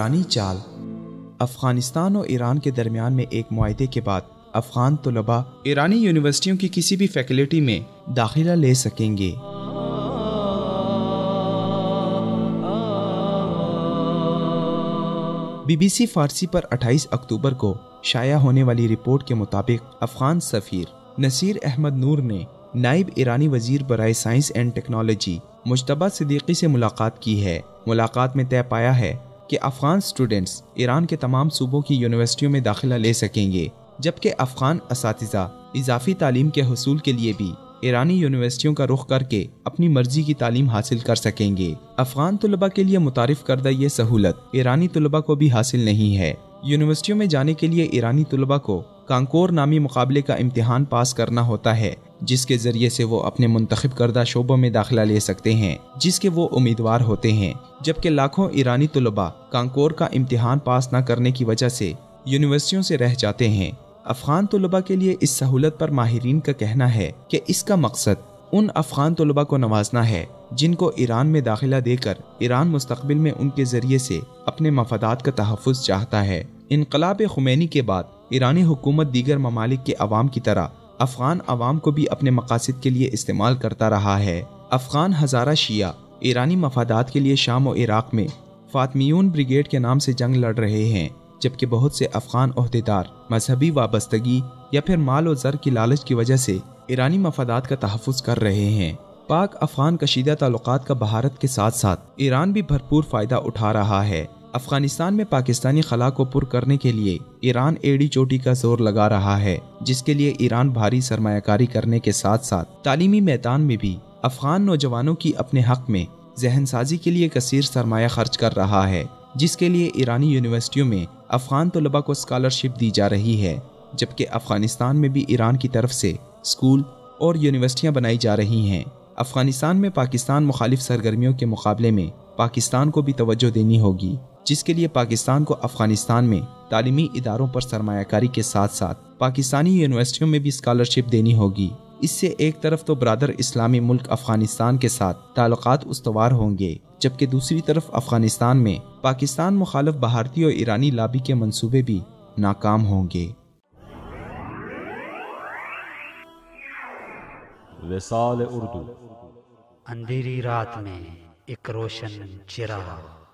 ایرانی چال۔ افغانستان اور ایران کے درمیان میں ایک معاہدے کے بعد افغان طلباء ایرانی یونیورسٹیوں کی کسی بھی فیکلٹی میں داخلہ لے سکیں گے۔ بی بی سی فارسی پر 28 اکتوبر کو شائع ہونے والی رپورٹ کے مطابق افغان سفیر نصیر احمد نور نے نائب ایرانی وزیر برائے science and technology Mujtaba Siddiqui سے ملاقات کی ہے۔ ملاقات میں طے پایا ہے کہ افغان سٹوڈنٹس ایران کے تمام صوبوں کی یونیورسٹیوں میں داخلہ لے سکیں گے، جبکہ افغان اساتذہ اضافی تعلیم کے حصول کے لیے بھی ایرانی یونیورسٹیوں کا رخ کر کے اپنی مرضی کی تعلیم حاصل کر سکیں گے۔ افغان طلباء کے لیے متعارف کردہ یہ سہولت ایرانی طلباء کو بھی حاصل نہیں ہے۔ یونیورسٹیوں میں جانے کے لیے ایرانی طلباء کو کانکور نامی مقابلے کا امتحان پاس کرنا ہوتا ہے، جس کے ذریعے سے وہ اپنے منتخب کردہ شعبوں میں داخلہ لے سکتے ہیں جس کے وہ امیدوار ہوتے ہیں، جبکہ لاکھوں ایرانی طلباء کانکور کا امتحان پاس نہ کرنے کی وجہ سے یونیورسٹیوں سے رہ جاتے ہیں۔ افغان طلباء کے لیے اس سہولت پر ماہرین کا کہنا ہے کہ اس کا مقصد ان افغان طلباء کو نوازنا ہے جن کو ایران میں داخلہ دے کر ایران مستقبل میں ان کے ذریعے سے اپنے مفادات کا تحفظ چاہتا ہے۔ انقلاب خمینی کے بعد ایرانی حکومت دیگر ممالک کے عوام کی طرح افغان عوام کو بھی اپنے مقاصد کے لیے استعمال کرتا رہا ہے۔ افغان ہزارہ شیعہ ایرانی مفادات کے لیے شام و عراق میں فاطمیون بریگیڈ کے نام سے جنگ لڑ رہے ہیں، جبکہ بہت سے افغان عہدیدار مذہبی وابستگی یا پھر مال و زر کی لالچ کی وجہ سے ایرانی مفادات کا تحفظ کر رہے ہیں۔ پاک افغان کشیدہ تعلقات کا بھارت کے ساتھ ساتھ ایران بھی بھرپور فائدہ اٹھا رہا ہے۔ افغانستان میں پاکستانی خلا کو پر کرنے کے لیے ایران ایڑی چوٹی کا زور لگا رہا ہے، جس کے لیے ایران بھاری سرمایہ کاری کرنے کے ساتھ ساتھ تعلیمی میدان میں بھی افغان نوجوانوں کی اپنے حق میں ذہن سازی کے لیے کثیر سرمایہ خرچ کر رہا ہے، جس کے لیے ایرانی یونیورسٹیوں میں افغان طلباء کو اسکالرشپ دی جا رہی ہے، جبکہ افغانستان میں بھی ایران کی طرف سے اسکول اور یونیورسٹیاں بنائی جا رہی ہیں۔ افغانستان میں پاکستان مخالف سرگرمیوں کے مقابلے میں پاکستان کو بھی توجہ دینی ہوگی، جس کے لیے پاکستان کو افغانستان میں تعلیمی اداروں پر سرمایہ کاری کے ساتھ ساتھ پاکستانی یونیورسٹیوں میں بھی اسکالرشپ دینی ہوگی۔ اس سے ایک طرف تو برادر اسلامی ملک افغانستان کے ساتھ تعلقات استوار ہوں گے، جبکہ دوسری طرف افغانستان میں پاکستان مخالف بھارتی اور ایرانی لابی کے منصوبے بھی ناکام ہوں گے۔ وصال اردو، اندھیری رات میں ایک روشن چراغ۔